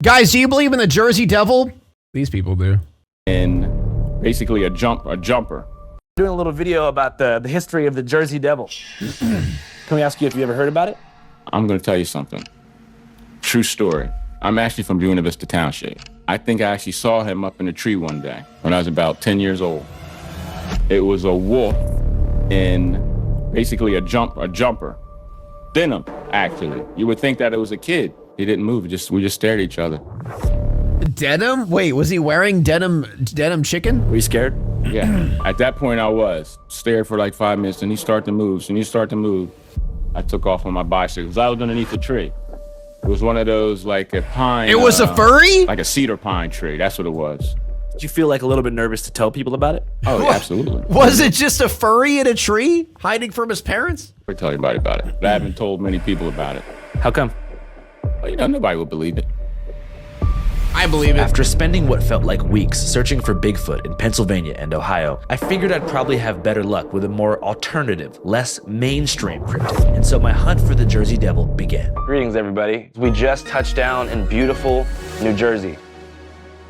Guys, do you believe in the Jersey Devil? These people do. And basically a jumper. Doing a little video about the history of the Jersey Devil. Can we ask you if you ever heard about it? I'm gonna tell you something. True story. I'm actually from Buena Vista Township. I think I actually saw him up in a tree one day when I was about 10 years old. It was a wolf in basically a jumper. Denim, actually. You would think that it was a kid. He didn't move, we just stared at each other. Denim? Wait, was he wearing denim chicken? Were you scared? Yeah, at that point I was. Stared for like 5 minutes, and he started to move. So when he started to move, I took off on my bicycle, because I was underneath a tree. It was one of those, like a pine. It was a furry? Like a cedar pine tree, that's what it was. Did you feel like a little bit nervous to tell people about it? Oh, yeah, absolutely. Was it just a furry in a tree, hiding from his parents? I'll tell anybody about it, but I haven't told many people about it. How come? Well, you know, nobody would believe it. I believe it. After spending what felt like weeks searching for Bigfoot in Pennsylvania and Ohio, I figured I'd probably have better luck with a more alternative, less mainstream cryptid. And so my hunt for the Jersey Devil began. Greetings, everybody. We just touched down in beautiful New Jersey.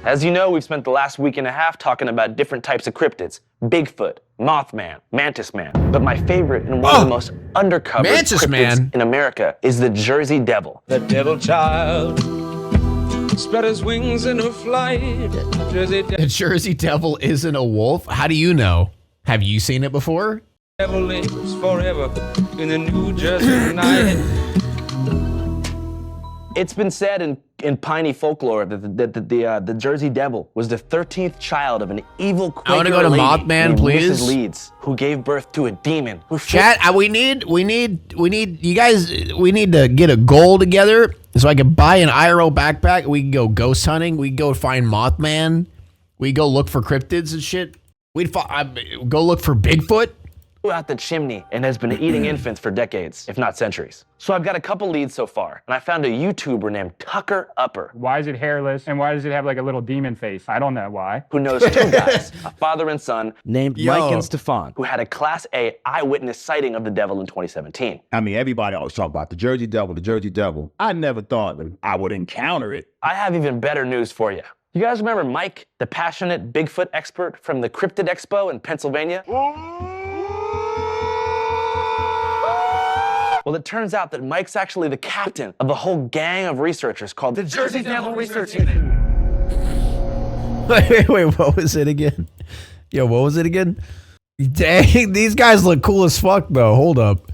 As you know, we've spent the last week and a half talking about different types of cryptids. Bigfoot, Mothman, Mantis Man. But my favorite and one of the most undercovered cryptids in America is the Jersey Devil. The devil child spread his wings in a flight. The Jersey Devil isn't a wolf? How do you know? Have you seen it before? Devil lives forever in the New Jersey night. It's been said in piney folklore that the Jersey Devil was the 13th child of an evil Quaker I want to go to lady Mothman, named please. Mrs. Leeds, who gave birth to a demon. Chat, we need you guys. We need to get a goal together so I can buy an IRO backpack. We can go ghost hunting. We can go find Mothman. We go look for cryptids and shit. We'd go look for Bigfoot. Out the chimney and has been eating infants for decades, if not centuries. So I've got a couple leads so far, and I found a YouTuber named Tucker Upper. Why is it hairless, and why does it have like a little demon face? I don't know why. Who knows two guys, a father and son, named Mike and Stefan, who had a Class A eyewitness sighting of the devil in 2017. I mean, everybody always talk about the Jersey Devil, the Jersey Devil. I never thought that I would encounter it. I have even better news for you. You guys remember Mike, the passionate Bigfoot expert from the Cryptid Expo in Pennsylvania? Well, it turns out that Mike's actually the captain of a whole gang of researchers called the Jersey Devil Research Unit. Wait, what was it again? Yo, what was it again? Dang, these guys look cool as fuck, though. Hold up.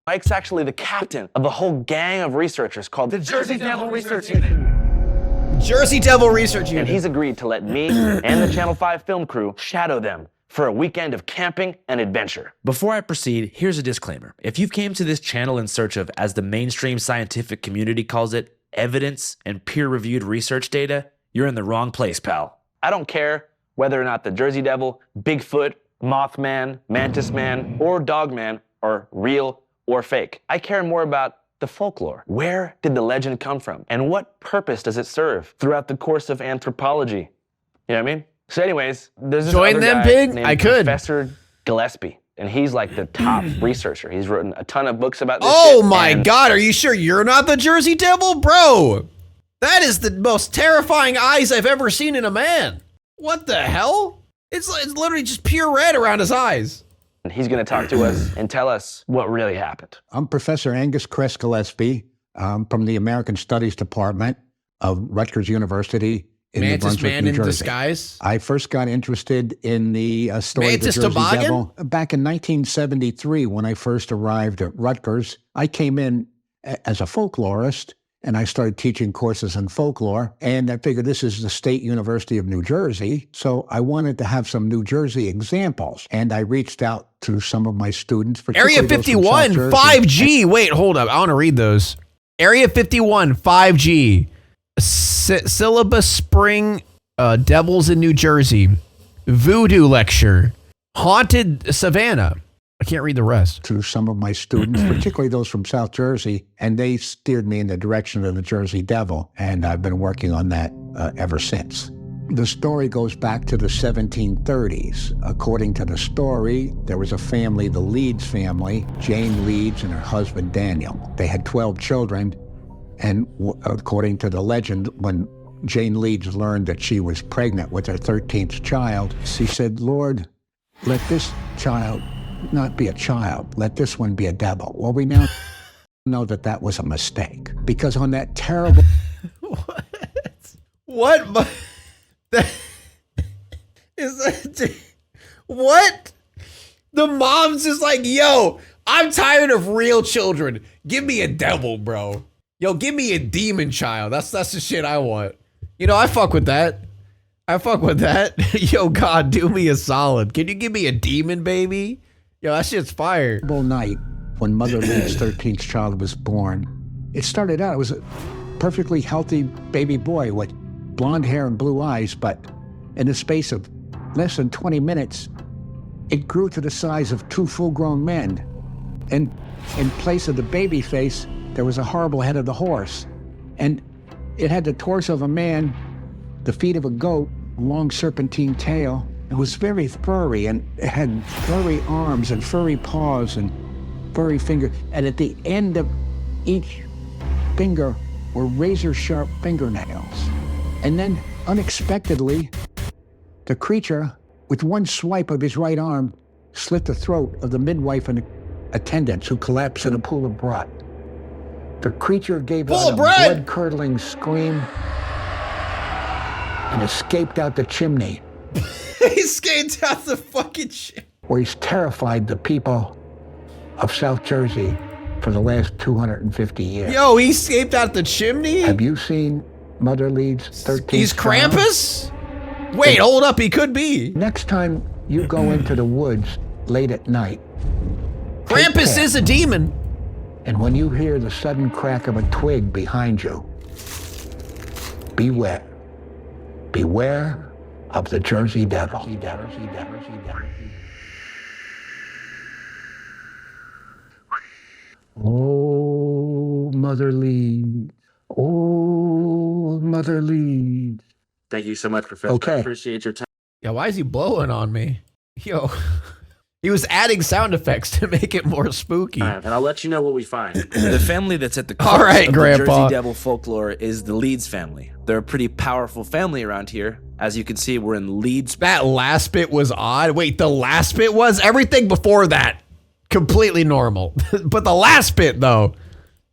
Mike's actually the captain of a whole gang of researchers called the Jersey Devil Research Unit. Jersey Devil Research Unit. And he's agreed to let me and the Channel 5 film crew shadow them for a weekend of camping and adventure. Before I proceed, here's a disclaimer. If you've came to this channel in search of, as the mainstream scientific community calls it, evidence and peer-reviewed research data, you're in the wrong place, pal. I don't care whether or not the Jersey Devil, Bigfoot, Mothman, Mantis Man, or Dogman are real or fake. I care more about the folklore. Where did the legend come from? And what purpose does it serve throughout the course of anthropology? You know what I mean? So anyways, there's this Join other them, guy Pig? named I could. Professor Gillespie, and he's like the top researcher. He's written a ton of books about this Oh shit, my and God, are you sure you're not the Jersey Devil? Bro, that is the most terrifying eyes I've ever seen in a man. What the hell? It's literally just pure red around his eyes. And he's gonna talk to us and tell us what really happened. I'm Professor Angus Cress Gillespie from the American Studies Department of Rutgers University in New Mantis Brunswick, Man New in Jersey. disguise. I first got interested in the story Mantis of the Jersey Toboggan? Devil back in 1973 when I first arrived at Rutgers. I came in as a folklorist, and I started teaching courses in folklore, and I figured this is the State University of New Jersey, so I wanted to have some New Jersey examples, and I reached out to some of my students. Area 51, 5G. Wait, hold up. I want to read those. Area 51, 5G. Syllabus Spring, Devils in New Jersey. Voodoo Lecture. Haunted Savannah. I can't read the rest. To some of my students, particularly those from South Jersey, and they steered me in the direction of the Jersey Devil, and I've been working on that ever since. The story goes back to the 1730s. According to the story, there was a family, the Leeds family, Jane Leeds and her husband Daniel. They had 12 children, And according to the legend, when Jane Leeds learned that she was pregnant with her 13th child, she said, Lord, let this child not be a child. Let this one be a devil. Well, we now know that that was a mistake, because on that terrible... What? Is that... What? The mom's just like, yo, I'm tired of real children. Give me a devil, bro. Yo, give me a demon child. That's the shit I want. You know, I fuck with that. I fuck with that. Yo, God, do me a solid. Can you give me a demon, baby? Yo, that shit's fire. Night when Mother Leeds' 13th child was born, it started out, it was a perfectly healthy baby boy with blonde hair and blue eyes, but in the space of less than 20 minutes, it grew to the size of 2 full-grown men. And in place of the baby face, there was a horrible head of the horse. And it had the torso of a man, the feet of a goat, a long serpentine tail. It was very furry, and it had furry arms and furry paws and furry fingers. And at the end of each finger were razor-sharp fingernails. And then, unexpectedly, the creature, with one swipe of his right arm, slit the throat of the midwife and attendants who collapsed in a pool of blood. The creature gave out a blood-curdling scream and escaped out the chimney. He escaped out the fucking shit. Where he's terrified the people of South Jersey for the last 250 years. Yo, he escaped out the chimney? Have you seen Mother Leeds' 13th He's child? Krampus? Wait, hold up, he could be. Next time you go into the woods late at night, Krampus is a demon. And when you hear the sudden crack of a twig behind you, beware. Beware of the Jersey Devil. Oh, Mother Leeds. Oh, Mother Leeds. Thank you so much, Professor. Okay. I appreciate your time. Yeah, why is he blowing on me? Yo. He was adding sound effects to make it more spooky. All right, and I'll let you know what we find. The family that's at the core All right, of Grandpa. the Jersey Devil folklore is the Leeds family. They're a pretty powerful family around here. As you can see, we're in Leeds. That last bit was odd. Wait, the last bit was? Everything before that, completely normal. But the last bit, though,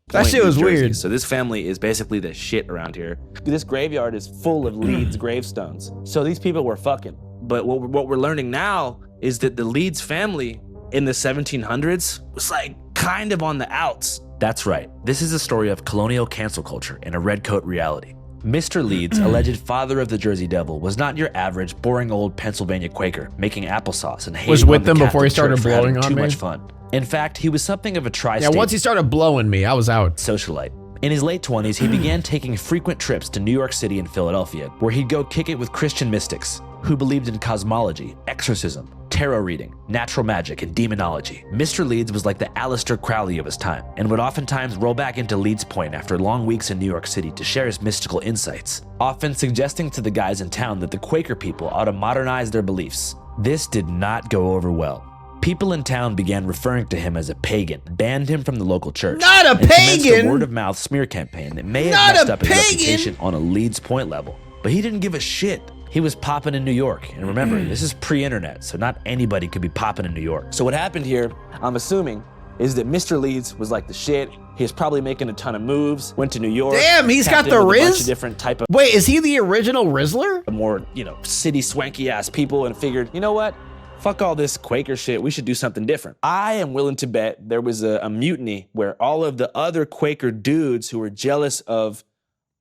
that shit was weird. So this family is basically the shit around here. This graveyard is full of Leeds gravestones. So these people were fucking. But what we're learning now is that the Leeds family in the 1700s was like kind of on the outs. That's right. This is a story of colonial cancel culture in a redcoat reality. Mr. Leeds, alleged father of the Jersey Devil, was not your average boring old Pennsylvania Quaker making applesauce and hating Was with on the them before he Catholic started Church for having blowing on too me? much fun. In fact, he was something of a tri-state Yeah, once he started blowing me, I was out. socialite. In his late 20s, he began taking frequent trips to New York City and Philadelphia, where he'd go kick it with Christian mystics who believed in cosmology, exorcism, tarot reading, natural magic, and demonology. Mr. Leeds was like the Aleister Crowley of his time, and would oftentimes roll back into Leeds Point after long weeks in New York City to share his mystical insights, often suggesting to the guys in town that the Quaker people ought to modernize their beliefs. This did not go over well. People in town began referring to him as a pagan, banned him from the local church. Not a and commenced pagan! a word-of-mouth smear campaign that may have Not messed a up his pagan! reputation on a Leeds Point level. But he didn't give a shit. He was popping in New York. And remember, this is pre-internet, so not anybody could be popping in New York. So what happened here, I'm assuming, is that Mr. Leeds was like the shit. He was probably making a ton of moves, went to New York. Damn, he's got tapped the in with a bunch Riz? of different type of Wait, is he the original Rizzler? more, city swanky ass people and figured, you know what? Fuck all this Quaker shit, we should do something different. I am willing to bet there was a mutiny where all of the other Quaker dudes who were jealous of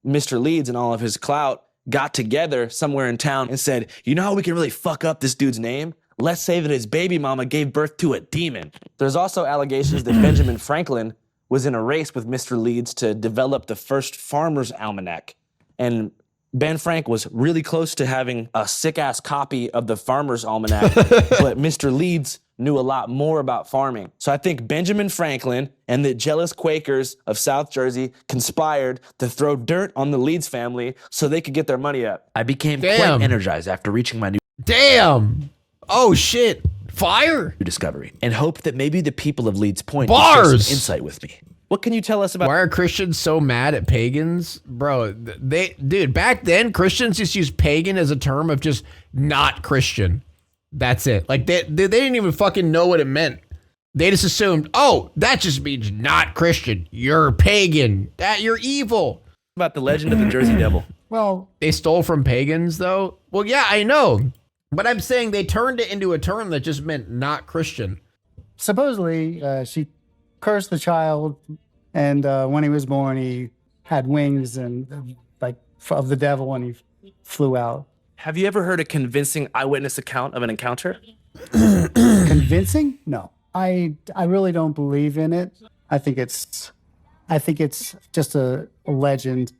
Mr. Leeds and all of his clout got together somewhere in town and said, you know how we can really fuck up this dude's name? Let's say that his baby mama gave birth to a demon. There's also allegations that Benjamin Franklin was in a race with Mr. Leeds to develop the first farmer's almanac. And Ben Frank was really close to having a sick-ass copy of the Farmer's Almanac, but Mr. Leeds knew a lot more about farming. So I think Benjamin Franklin and the jealous Quakers of South Jersey conspired to throw dirt on the Leeds family so they could get their money up. I became quite energized after reaching my new Oh, shit. Fire? discovery and hoped that maybe the people of Leeds Point Bars! would share some insight with me. What can you tell us about? Why are Christians so mad at pagans? Bro, dude, back then, Christians just used pagan as a term of just not Christian. That's it. Like, they didn't even fucking know what it meant. They just assumed, oh, that just means not Christian. You're pagan. That you're evil. About the legend of the Jersey Devil? Well, They stole from pagans, though? Well, yeah, I know. But I'm saying they turned it into a term that just meant not Christian. supposedly she cursed the child, and when he was born, he had wings and like of the devil, and he flew out. Have you ever heard a convincing eyewitness account of an encounter? Convincing? No, I really don't believe in it. I think it's just a legend.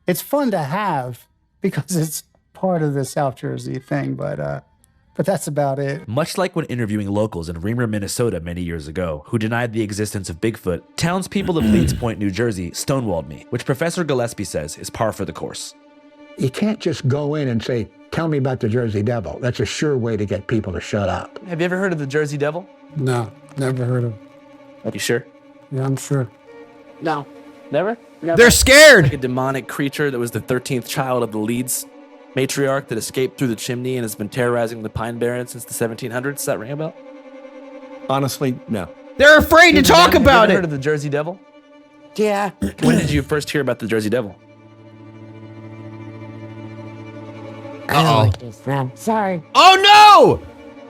It's fun to have because it's part of the South Jersey thing, but that's about it. Much like when interviewing locals in Reamer, Minnesota many years ago, who denied the existence of Bigfoot, townspeople of Leeds Point, New Jersey, stonewalled me, which Professor Gillespie says is par for the course. you can't just go in and say, tell me about the Jersey Devil. That's a sure way to get people to shut up. Have you ever heard of the Jersey Devil? No, never heard of. Are you sure? Yeah, I'm sure. No. Never? They're scared. Like a demonic creature that was the 13th child of the Leeds matriarch that escaped through the chimney and has been terrorizing the Pine Barrens since the 1700s. Does that ring a bell? Honestly, no. They're afraid to talk about Have you ever it. heard of the Jersey Devil? Yeah. When did you first hear about the Jersey Devil? Uh-oh. Sorry. Oh,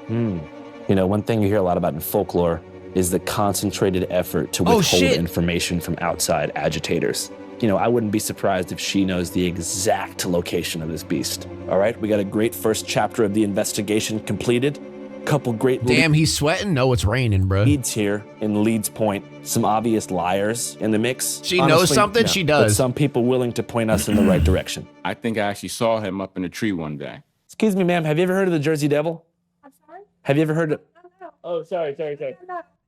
You know, one thing you hear a lot about in folklore is the concentrated effort to Oh, withhold shit. information from outside agitators. You know, I wouldn't be surprised if she knows the exact location of this beast. All right, we got a great first chapter of the investigation completed. Couple great Damn, he's sweating? No, it's raining, bro. leads here in Leeds Point. Some obvious liars in the mix. She knows something? She But does. some people willing to point us in the right direction. I think I actually saw him up in a tree one day. Excuse me, ma'am, have you ever heard of the Jersey Devil? I'm sorry? Have you ever heard of... Oh, sorry.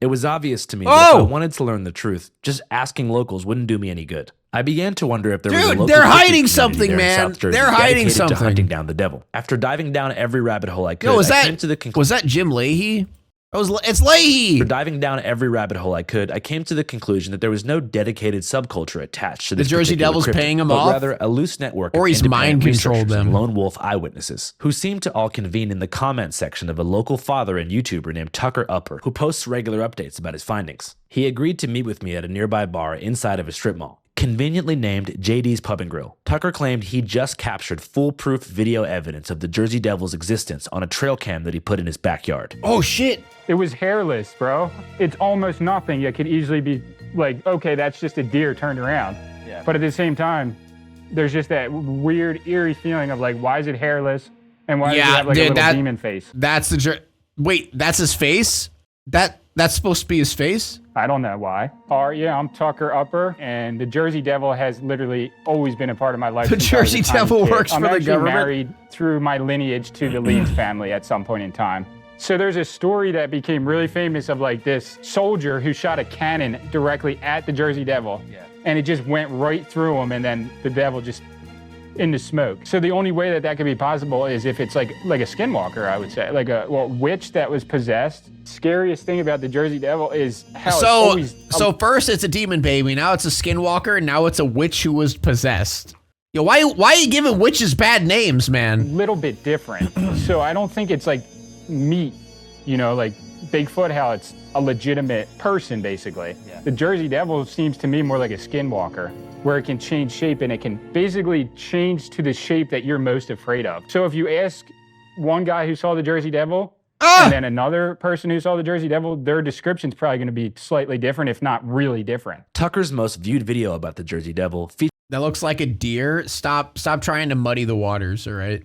It was obvious to me that Oh! if I wanted to learn the truth, just asking locals wouldn't do me any good. I began to wonder if there was a Dude, local they're Christian hiding community something, there in man. South Jersey They're hiding dedicated something. to hunting down the devil. After diving down every rabbit hole I could, Yo, was I came to the that conclusion. was that Jim Leahy? It's Leahy. After diving down every rabbit hole I could, I came to the conclusion that there was no dedicated subculture attached to The this Jersey particular Devil's cryptid, paying him but off? rather a loose network Or of he's independent mind-controlled researchers them. and lone wolf eyewitnesses who seem to all convene in the comment section of a local father and YouTuber named Tucker Upper, who posts regular updates about his findings. He agreed to meet with me at a nearby bar inside of a strip mall, conveniently named JD's Pub and Grill. Tucker claimed he just captured foolproof video evidence of the Jersey Devil's existence on a trail cam that he put in his backyard. Oh shit. It was hairless, bro. It's almost nothing. It could easily be like, okay, that's just a deer turned around. Yeah. But at the same time, there's just that weird, eerie feeling of like, why is it hairless? And why does it have like a little demon face? That's the wait, that's his face? That's supposed to be his face? I don't know why. Yeah, I'm Tucker Upper, and the Jersey Devil has literally always been a part of my life. The since I was a Jersey tiny Devil kid. works I'm for the actually government? married through my lineage to the Leeds family at some point in time. So there's a story that became really famous of like this soldier who shot a cannon directly at the Jersey Devil. Yeah. And it just went right through him, and then the devil just into smoke. So the only way that could be possible is if it's like a skinwalker, I would say, like a witch that was possessed. Scariest thing about the Jersey Devil is how it's always So first it's a demon baby, now it's a skinwalker, and now it's a witch who was possessed. Yo, why are you giving witches bad names, man? little bit different. So I don't think it's like meat, you know, like Bigfoot, how it's a legitimate person, basically. Yeah. The Jersey Devil seems to me more like a skinwalker, where it can change shape and it can basically change to the shape that you're most afraid of. So if you ask one guy who saw the Jersey Devil and then another person who saw the Jersey Devil, their description's probably going to be slightly different, if not really different. Tucker's most viewed video about the Jersey Devil featured That looks like a deer. Stop trying to muddy the waters, all right?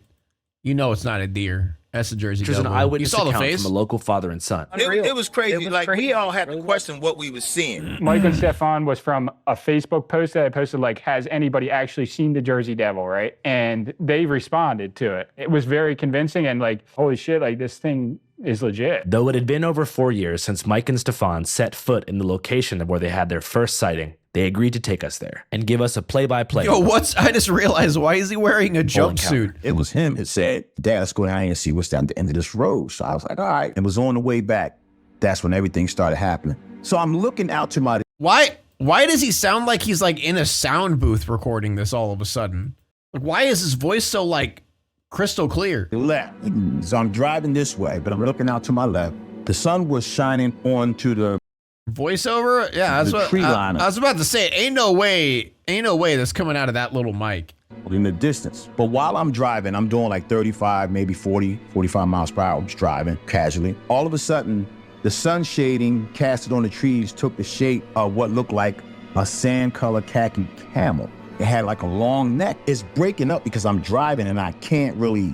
You know it's not a deer. That's the Jersey an Devil. You eyewitness saw the account face? from a local father and son. It was crazy. We all had to question what we was seeing. Mike and Stefan was from a Facebook post that I posted, like, has anybody actually seen the Jersey Devil, right? And they responded to it. It was very convincing and like, holy shit, like this thing is legit. Though it had been over 4 years since Mike and Stefan set foot in the location of where they had their first sighting, they agreed to take us there and give us a play-by-play. Yo, I just realized, why is he wearing a jumpsuit? It was him that said, Dad, let's go down here and see what's down at the end of this road. So I was like, all right. And was on the way back. That's when everything started happening. So I'm looking out to my Why Why does he sound like he's like in a sound booth recording this all of a sudden? Like, why is his voice so like crystal clear? Left. So I'm driving this way, but I'm looking out to my left. The sun was shining onto the voiceover. Yeah, that's what tree line. I was about to say. Ain't no way that's coming out of that little mic. In the distance. But while I'm driving, I'm doing like 35, maybe 40, 45 miles per hour. I'm just driving casually. All of a sudden, the sun shading casted on the trees took the shape of what looked like a sand-colored khaki camel. It had like a long neck. It's breaking up because I'm driving and I can't really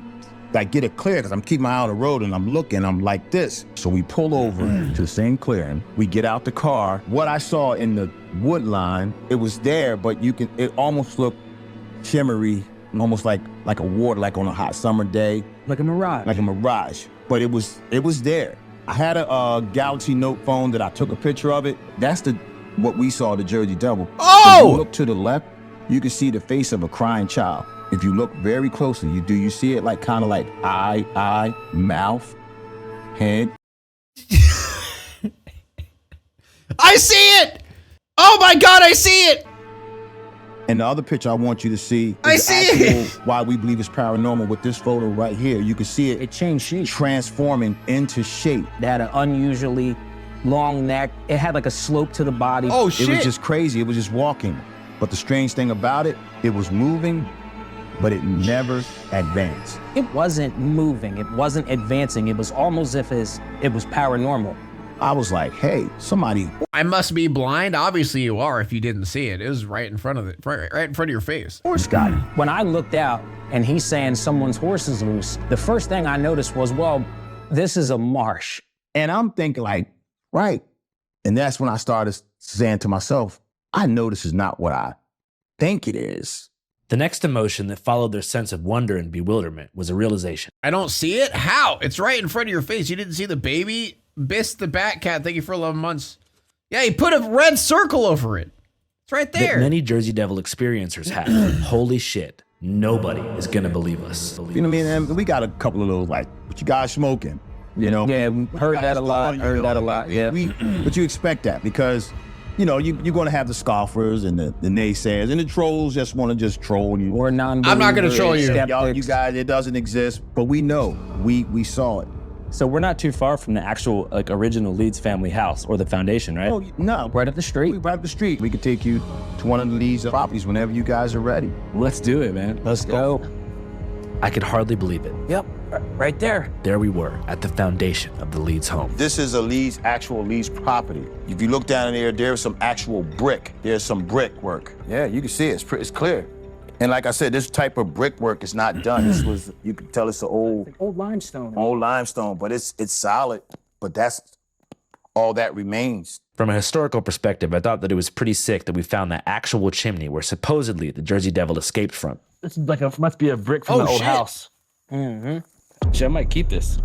like get it clear because I'm keeping my eye on the road and I'm looking, I'm like this. So we pull over to the same clearing. We get out the car. What I saw in the wood line, it was there, but it almost looked shimmery, almost like a water, like on a hot summer day. Like a mirage. Like a mirage, but it was there. I had a Galaxy Note phone that I took a picture of it. That's what we saw, the Jersey Devil. Oh! If you look to the left, you can see the face of a crying child. If you look very closely, you see it like kind of like eye, mouth, head. I see it! Oh my God, I see it! And the other picture I want you to see I is see it. why we believe it's paranormal with this photo right here. You can see it. It changed shape. Transforming into shape. It had an unusually long neck. It had like a slope to the body. Oh shit! It was just crazy. It was just walking. But the strange thing about it, it was moving, but it never advanced. It wasn't moving. It wasn't advancing. It was almost as if it was paranormal. I was like, hey, somebody. I must be blind. Obviously you are if you didn't see it. It was right in front of right in front of your face. Horse got it. When I looked out and he's saying someone's horse is loose, the first thing I noticed was, well, this is a marsh. And I'm thinking like, right. And that's when I started saying to myself, I know this is not what I think it is. The next emotion that followed their sense of wonder and bewilderment was a realization. I don't see it? How? It's right in front of your face. You didn't see the baby? Biss the Bat Cat, thank you for 11 months. Yeah, he put a red circle over it. It's right there. That many Jersey Devil experiencers have. Holy shit. Nobody is gonna believe us. You know what I mean? And we got a couple of those like, what you guys smoking? You know? Yeah, heard that a lot, yeah. But you expect that because, you know, you're going to have the scoffers and the naysayers and the trolls just want to just troll you. Or non-believers. I'm not going to troll you. Y'all, you guys, it doesn't exist, but we know, we saw it. So we're not too far from the actual like original Leeds family house or the foundation, right? Oh, no. Right up the street. Right up the street. We could take you to one of the Leeds properties whenever you guys are ready. Let's do it, man. Let's go. I could hardly believe it. Yep, right there. There we were at the foundation of the Leeds home. This is a actual Leeds property. If you look down in there, there's some actual brick. There's some brickwork. Yeah, you can see it. It's clear. And like I said, this type of brickwork is not done. This was, you can tell it's an old limestone. Old limestone, but it's solid. But that's all that remains. From a historical perspective, I thought that it was pretty sick that we found the actual chimney where supposedly the Jersey Devil escaped from. This is like must be a brick from the old house. Mm-hmm. Shit, I might keep this.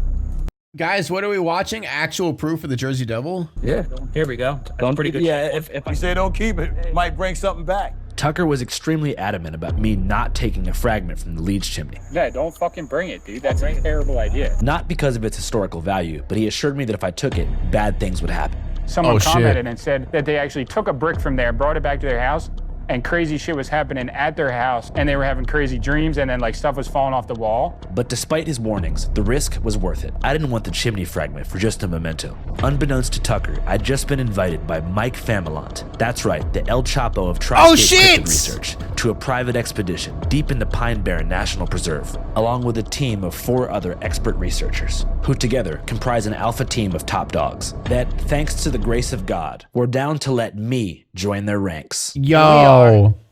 Guys, what are we watching? Actual proof of the Jersey Devil? Yeah. Here we go. That's pretty good. Yeah, if you say don't keep it, it might bring something back. Tucker was extremely adamant about me not taking a fragment from the Leeds chimney. Yeah, don't fucking bring it, dude. That's a terrible idea. Not because of its historical value, but he assured me that if I took it, bad things would happen. Someone commented and said that they actually took a brick from there, brought it back to their house, and crazy shit was happening at their house, and they were having crazy dreams, and then like stuff was falling off the wall. But despite his warnings, the risk was worth it. I didn't want the chimney fragment for just a memento. Unbeknownst to Tucker, I'd just been invited by Mike Familant, that's right, the El Chapo of Tri-State Cryptid Research, to a private expedition deep in the Pine Barren National Preserve, along with a team of 4 other expert researchers, who together comprise an alpha team of top dogs that, thanks to the grace of God, were down to let me join their ranks. Yo.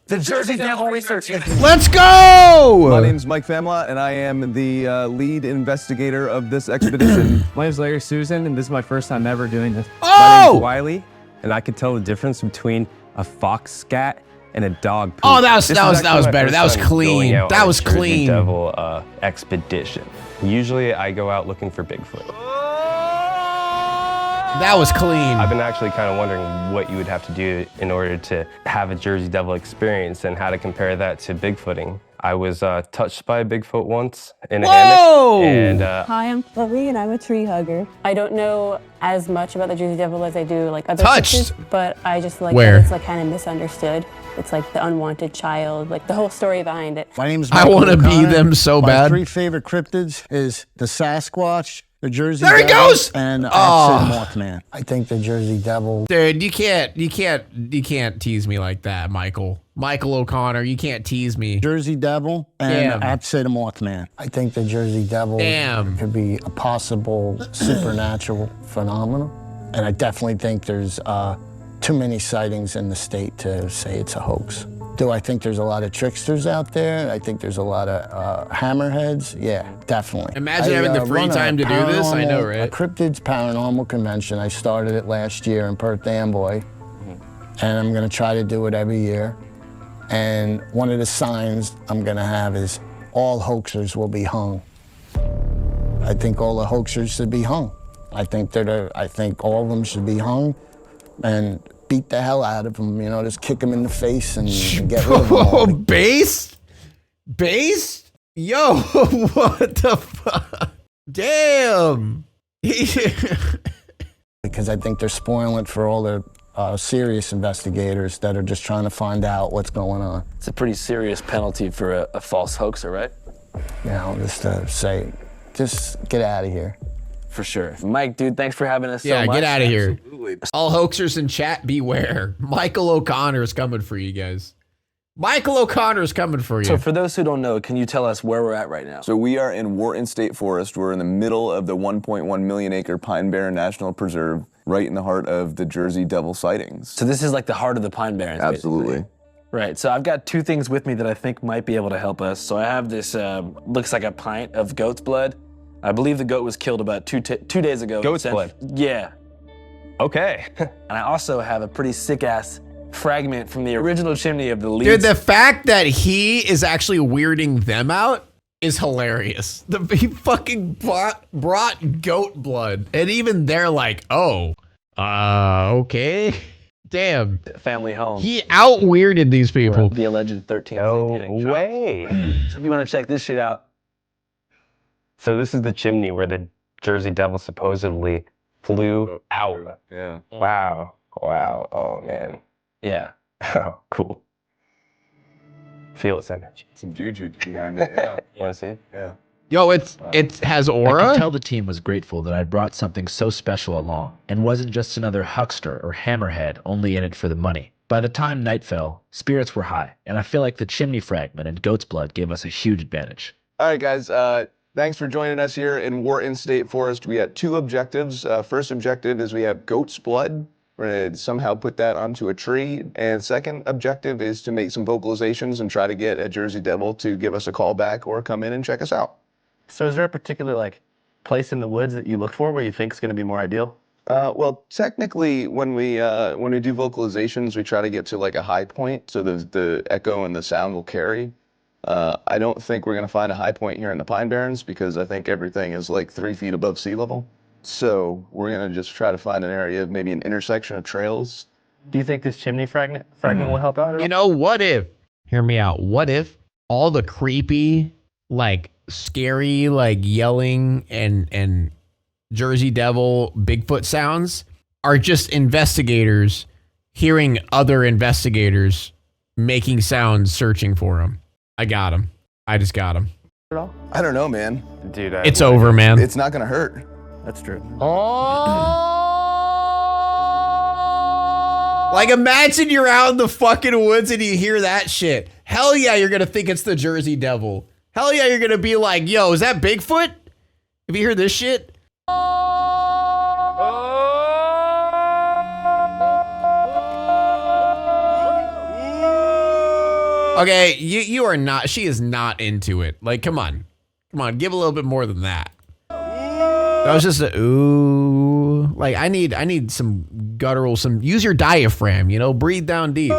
The Jersey Devil Research. Let's go! My name's Mike Famla, and I am the lead investigator of this expedition. My name's Larry Susan, and this is my first time ever doing this. Oh! My name's Wiley, and I can tell the difference between a fox scat and a dog poop. Oh, that was better. That was clean. That was clean. Devil expedition. Usually, I go out looking for Bigfoot. That was clean. I've been actually kind of wondering what you would have to do in order to have a Jersey Devil experience and how to compare that to Bigfooting. I was touched by a Bigfoot once in a hammock. And, Hi, I'm Chloe, and I'm a tree hugger. I don't know as much about the Jersey Devil as I do like other Touched? creatures, but I just like Where? that it's like kind of misunderstood. It's like the unwanted child, like the whole story behind it. My name's I Michael want to be O'Connor. them so My bad. 3 favorite cryptids is the Sasquatch, the Jersey There he Devil, goes! and the Oh. Mothman. I think the Jersey Devil. Dude, you can't tease me like that, Michael. Michael O'Connor, you can't tease me. Jersey Devil, and Damn. I'd say the Mothman. I think the Jersey Devil Damn. could be a possible supernatural phenomenon, and I definitely think there's too many sightings in the state to say it's a hoax. Do I think there's a lot of tricksters out there? I think there's a lot of hammerheads. Yeah, definitely. Imagine having the free run a time to do this. I know, paranormal- right? A cryptids paranormal convention. I started it last year in Perth Amboy, and I'm gonna try to do it every year. And one of the signs I'm gonna have is all hoaxers will be hung. I think all the hoaxers should be hung. I think all of them should be hung and beat the hell out of them, you know, just kick them in the face and get rid of them all. Base? Base? Yo, what the fuck? Damn. Because I think they're spoiling it for all the serious investigators that are just trying to find out what's going on. It's a pretty serious penalty for a false hoaxer, right? You know, just to say, just get out of here. For sure. Mike, dude, thanks for having us so Yeah, much. get out of here. Absolutely. All hoaxers in chat, beware. Michael O'Connor is coming for you guys. Michael O'Connor is coming for you. So for those who don't know, can you tell us where we're at right now? So we are in Wharton State Forest. We're in the middle of the 1.1 million acre Pine Barren National Preserve, right in the heart of the Jersey Devil sightings. So this is like the heart of the Pine Barrens. Absolutely. Basically. Right, so I've got 2 things with me that I think might be able to help us. So I have this, looks like a pint of goat's blood. I believe the goat was killed about 2 days ago. Goat's blood? Yeah. Okay. And I also have a pretty sick-ass fragment from the original chimney of the Leeds. Dude, the fact that he is actually weirding them out is hilarious. He fucking brought goat blood. And even they're like, oh, okay. Damn. Family home. He out-weirded these people. The alleged 13th. No way. So if you want to check this shit out. So this is the chimney where the Jersey Devil supposedly flew out. Yeah. Wow. Wow. Oh, man. Yeah. Oh, cool. Feel its energy. Some juju behind it, yeah. You want to see it? Yeah. Yo, it has I aura. could tell the team was grateful that I'd brought something so special along and wasn't just another huckster or hammerhead only in it for the money. By the time night fell, spirits were high, and I feel like the chimney fragment and goat's blood gave us a huge advantage. All right, guys. Thanks for joining us here in Wharton State Forest. We had 2 objectives. First objective is we have goat's blood. We're going to somehow put that onto a tree. And second objective is to make some vocalizations and try to get a Jersey Devil to give us a call back or come in and check us out. So is there a particular like place in the woods that you look for where you think is going to be more ideal? Well, technically, when we do vocalizations, we try to get to like a high point, so the echo and the sound will carry. I don't think we're gonna find a high point here in the Pine Barrens because I think everything is like 3 feet above sea level. So we're gonna just try to find an area, maybe an intersection of trails. Do you think this chimney fragment will help out? You know, what if, hear me out, what if all the creepy, like scary, like yelling and Jersey Devil Bigfoot sounds are just investigators hearing other investigators making sounds searching for them? I got him. I just got him. I don't know, man. Dude, It's over, man. It's not gonna hurt. That's true. Like, imagine you're out in the fucking woods and you hear that shit. Hell yeah, you're gonna think it's the Jersey Devil. Hell yeah, you're gonna be like, yo, is that Bigfoot? If you hear this shit. Okay, you are not, she is not into it. Like, come on. Come on, give a little bit more than that. That was just a ooh. Like, I need some guttural, use your diaphragm, you know, breathe down deep.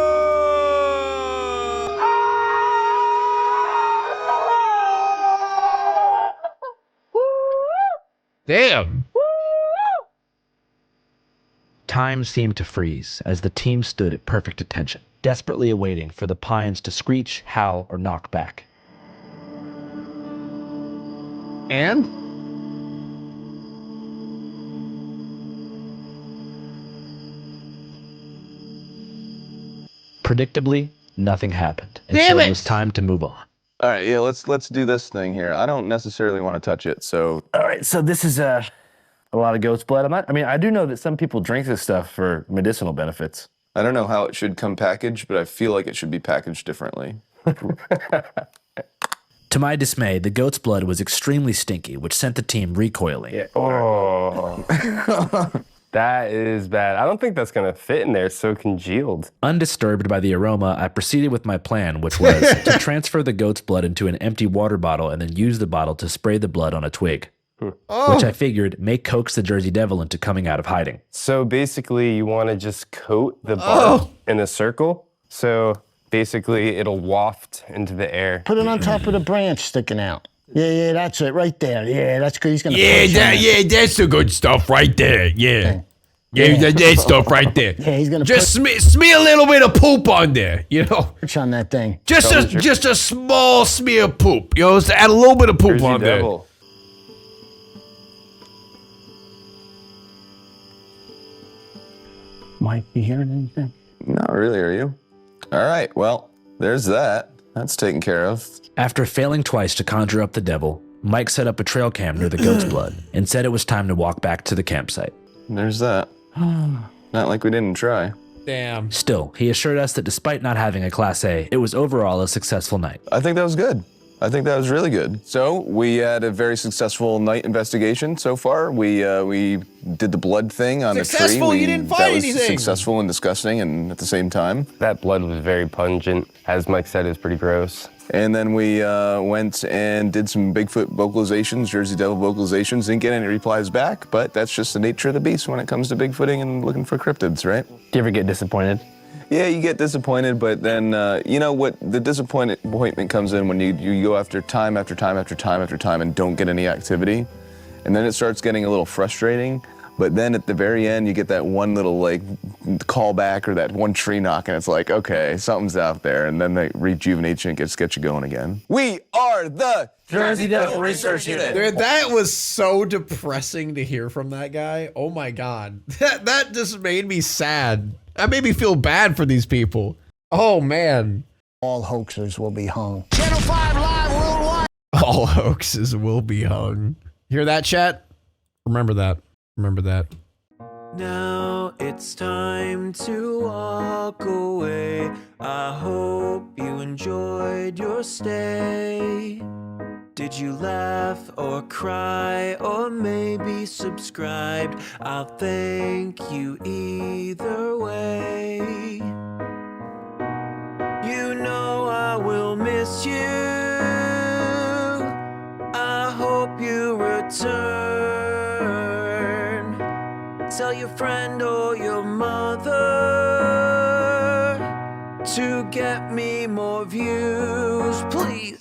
Damn. Time seemed to freeze as the team stood at perfect attention, desperately awaiting for the pines to screech, howl, or knock back. And? Predictably, nothing happened, and Damn so it! it was time to move on. All right, yeah, let's do this thing here. I don't necessarily want to touch it, so All right, so this is a lot of goat's blood. I mean, I do know that some people drink this stuff for medicinal benefits. I don't know how it should come packaged, but I feel like it should be packaged differently. To my dismay, the goat's blood was extremely stinky, which sent the team recoiling. Oh, that is bad. I don't think that's gonna fit in there. It's so congealed. Undisturbed by the aroma, I proceeded with my plan, which was to transfer the goat's blood into an empty water bottle and then use the bottle to spray the blood on a twig. Which I figured may coax the Jersey Devil into coming out of hiding. So basically, you want to just coat the bark in a circle. So basically, it'll waft into the air. Put it on top of the branch sticking out. Yeah, that's it, right there. Yeah, that's good. He's gonna. That's the good stuff right there. Yeah. That stuff right there. Yeah, he's gonna just smear a little bit of poop on there, you know. On that thing. Just a small smear of poop, you know. Just add a little bit of poop Jersey on Devil. Mike, you hearing anything? Not really, are you? All right, well, there's that. That's taken care of. After failing twice to conjure up the devil, Mike set up a trail cam near the goat's blood and said it was time to walk back to the campsite. There's that. Not like we didn't try. Damn. Still, he assured us that despite not having a Class A, it was overall a successful night. I think that was good. I think that was really good. So we had a very successful night investigation so far. We did the blood thing on Successful? a tree. You didn't find that was anything. Successful and disgusting, and at the same time. That blood was very pungent. As Mike said, it was pretty gross. And then we went and did some Bigfoot vocalizations, Jersey Devil vocalizations. Didn't get any replies back, but that's just the nature of the beast when it comes to Bigfooting and looking for cryptids, right? Do you ever get disappointed? Yeah, you get disappointed, but then you know what? The disappointment comes in when you go after time after time after time after time and don't get any activity, and then it starts getting a little frustrating. But then at the very end, you get that one little like callback or that one tree knock, and it's like, okay, something's out there, and then the rejuvenation gets you going again. We are the Jersey Devil Research Unit. Dude, that was so depressing to hear from that guy. Oh my god, that just made me sad. That made me feel bad for these people. Oh man. All hoaxers will be hung. Channel 5 Live Worldwide. All hoaxes will be hung. Hear that, chat? Remember that. Remember that. Now it's time to walk away. I hope you enjoyed your stay. Did you laugh or cry or maybe subscribed? I'll thank you either way. You know I will miss you. I hope you return. Tell your friend or your mother to get me more views, please.